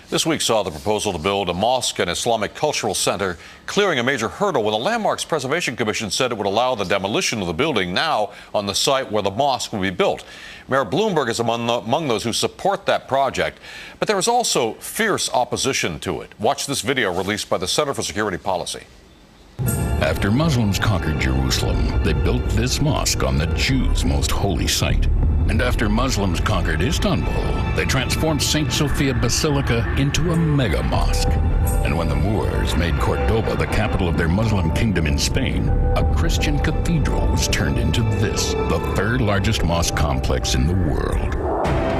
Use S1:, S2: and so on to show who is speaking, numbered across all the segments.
S1: This week saw the proposal to build a mosque and Islamic cultural center clearing a major hurdle when the Landmarks Preservation Commission said it would allow the demolition of the building now on the site where the mosque will be built. Mayor Bloomberg is among those who support that project, but there is also fierce opposition to it. Watch this video released by the Center for Security Policy.
S2: After Muslims conquered Jerusalem, they built this mosque on the Jews' most holy site. And after Muslims conquered Istanbul, they transformed St. Sophia Basilica into a mega mosque. And when the Moors made Cordoba the capital of their Muslim kingdom in Spain, a Christian cathedral was turned into this, the third largest mosque complex in the world.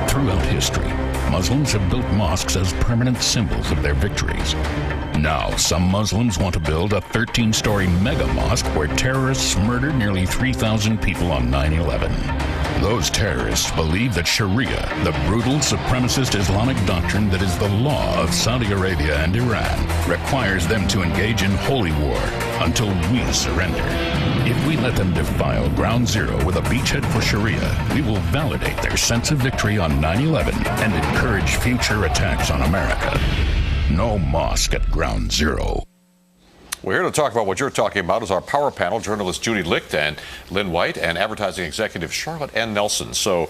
S2: Throughout history, Muslims have built mosques as permanent symbols of their victories. Now, some Muslims want to build a 13-story mega mosque where terrorists murdered nearly 3,000 people on 9/11. Those terrorists believe that Sharia, the brutal supremacist Islamic doctrine that is the law of Saudi Arabia and Iran, requires them to engage in holy war until we surrender. If we let them defile Ground Zero with a beachhead for Sharia, we will validate their sense of victory on 9/11 and encourage future attacks on America. No mosque at Ground Zero.
S1: We're here to talk about what you're talking about is our power panel, journalist Judy Licht and Lynn White, and advertising executive Charlotte N. Nelson. So,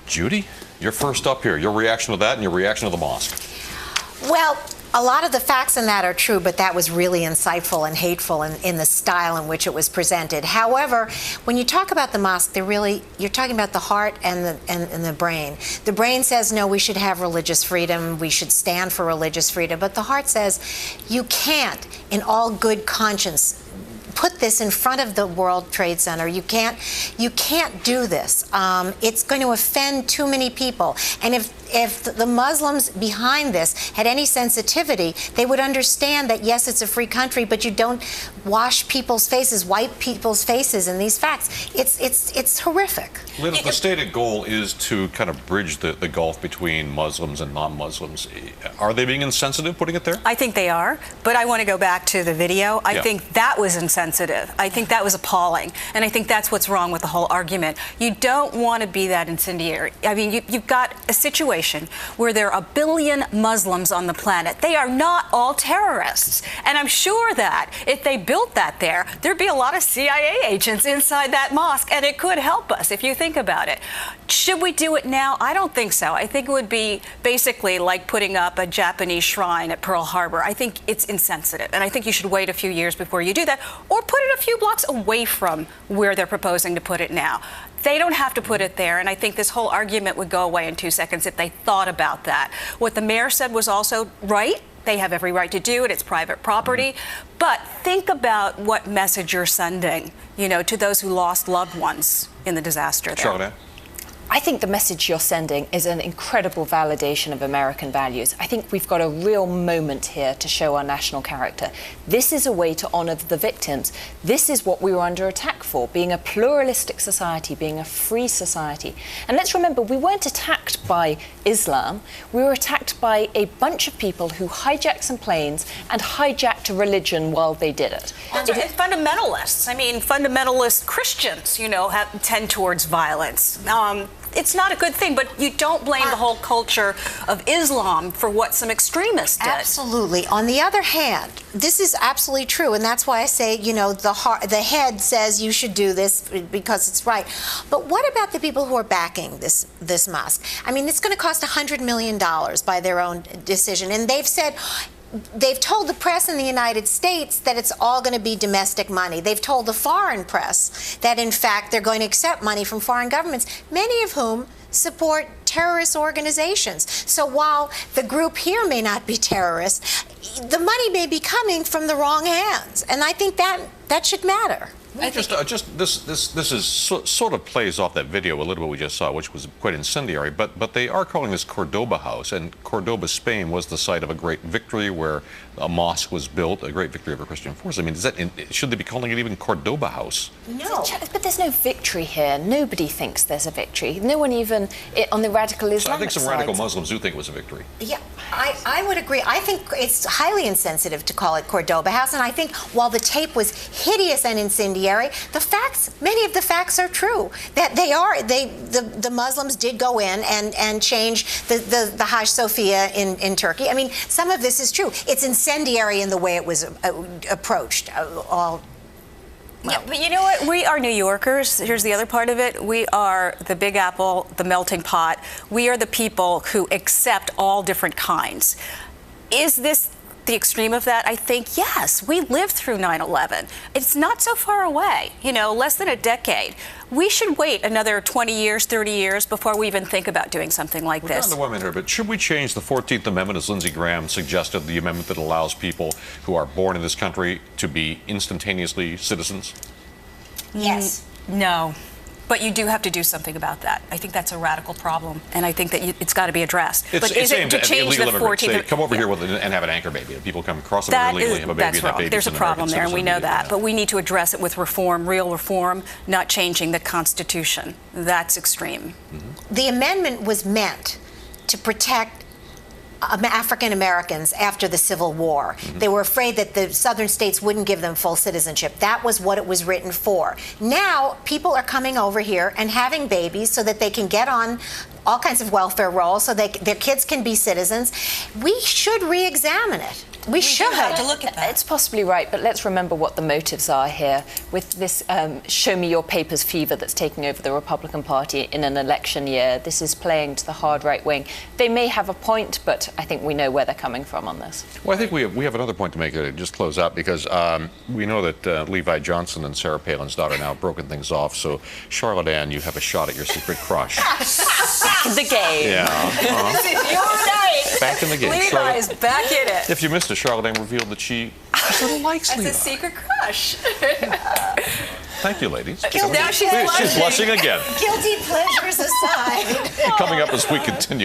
S1: Judy, you're first up here. Your reaction to that and your reaction to the mosque.
S3: Well, a lot of the facts in that are true, but that was really insightful and hateful in the style in which it was presented. However, when you talk about the mosque, you're talking about the heart and the brain. The brain says, no, we should have religious freedom, we should stand for religious freedom, but the heart says, you can't, in all good conscience, put this in front of the World Trade Center. You can't do this. It's going to offend too many people. And if the Muslims behind this had any sensitivity, they would understand that, yes, it's a free country, but you don't wash people's faces, wipe people's faces in these facts. It's horrific.
S1: Lynn, if the stated goal is to kind of bridge the gulf between Muslims and non-Muslims, are they being insensitive putting it there?
S4: I think they are, but I want to go back to the video. I think that was insensitive. I think that was appalling, and I think that's what's wrong with the whole argument. You don't want to be that incendiary. I mean, you've got a situation where there are 1 billion Muslims on the planet. They are not all terrorists, and I'm sure that if they built that there, there'd be a lot of CIA agents inside that mosque, and it could help us if you think about it. Should we do it now? I don't think so. I think it would be basically like putting up a Japanese shrine at Pearl Harbor. I think it's insensitive, and I think you should wait a few years before you do that, or put it a few blocks away from where they're proposing to put it now. They don't have to put it there, and I think this whole argument would go away in 2 seconds if they thought about that. What the mayor said was also right. They have every right to do it. It's private property. But think about what message you're sending, to those who lost loved ones in the disaster there.
S1: Charlotte.
S5: I think the message you're sending is an incredible validation of American values. I think we've got a real moment here to show our national character. This is a way to honor the victims. This is what we were under attack for, being a pluralistic society, being a free society. And let's remember, we weren't attacked by Islam. We were attacked by a bunch of people who hijacked some planes and hijacked a religion while they did it.
S4: And fundamentalists. I mean, fundamentalist Christians, tend towards violence. It's not a good thing, but you don't blame the whole culture of Islam for what some extremists did.
S3: Absolutely. On the other hand, this is absolutely true, and that's why I say, the head says you should do this because it's right. But what about the people who are backing this mosque? I mean, it's going to cost $100 million by their own decision, and they've told the press in the United States that it's all going to be domestic money. They've told the foreign press that, in fact, they're going to accept money from foreign governments, many of whom support terrorist organizations. So while the group here may not be terrorists, the money may be coming from the wrong hands. And I think that should matter.
S1: This is sort of plays off that video a little bit we just saw, which was quite incendiary. But they are calling this Cordoba House, and Cordoba, Spain, was the site of a great victory where a mosque was built, a great victory over Christian forces. I mean, should they be calling it even Cordoba House?
S5: No, but there's no victory here. Nobody thinks there's a victory. No one even on the radical Islamic side.
S1: I think some radical Muslims do think it was a victory.
S3: Yeah, I would agree. I think it's highly insensitive to call it Cordoba House, and I think while the tape was hideous and incendiary, incendiary. The facts, many of the facts are true. That the Muslims did go in and change the Hagia Sophia in Turkey. I mean, some of this is true. It's incendiary in the way it was approached.
S4: Yeah, but you know what? We are New Yorkers. Here's the other part of it. We are the Big Apple, the melting pot. We are the people who accept all different kinds. Is this the extreme of that? I think yes. We lived through 9/11. It's not so far away, you know, less than a decade. We should wait another 20 years, 30 years before we even think about doing something like this.
S1: We're down to 1 minute here, but should we change the 14th Amendment, as Lindsey Graham suggested, the amendment that allows people who are born in this country to be instantaneously citizens?
S3: Yes.
S4: No. But you do have to do something about that. I think that's a radical problem, and I think that it's got to be addressed.
S1: It's
S4: but is it
S1: aimed
S4: to
S1: at
S4: change
S1: illegal
S4: the
S1: immigrants.
S4: 14th?
S1: Say, come over here and have an anchor baby. People come across the border illegally, have a baby,
S4: that's
S1: and that
S4: wrong.
S1: baby's
S4: There's a
S1: an
S4: problem there, and we know
S1: American
S4: that.
S1: citizen.
S4: But we need to address it with reform, real reform, not changing the Constitution. That's extreme.
S3: The amendment was meant to protect African Americans after the Civil War. They were afraid that the southern states wouldn't give them full citizenship. That was what it was written for. Now, people are coming over here and having babies so that they can get on all kinds of welfare rolls, so their kids can be citizens. We should re-examine it. We should.
S4: have to look at that.
S5: It's possibly right, but let's remember what the motives are here. With this show me your papers fever that's taking over the Republican Party in an election year, this is playing to the hard right wing. They may have a point, but I think we know where they're coming from on this.
S1: Well, I think we have another point to make to just close out, because we know that Levi Johnston and Sarah Palin's daughter now have broken things off. So, Charlotte Ann, you have a shot at your secret crush.
S5: Back in the game.
S1: Yeah.
S4: This is your night.
S1: Back in the game.
S4: Levi is back in it.
S1: If you missed it, Charlotte Ann revealed that she sort of likes
S4: That's
S1: Levi.
S4: a secret crush.
S1: Thank you, ladies.
S4: Now she's blushing.
S1: She's blushing again.
S3: Guilty pleasures aside.
S1: Coming up as we continue.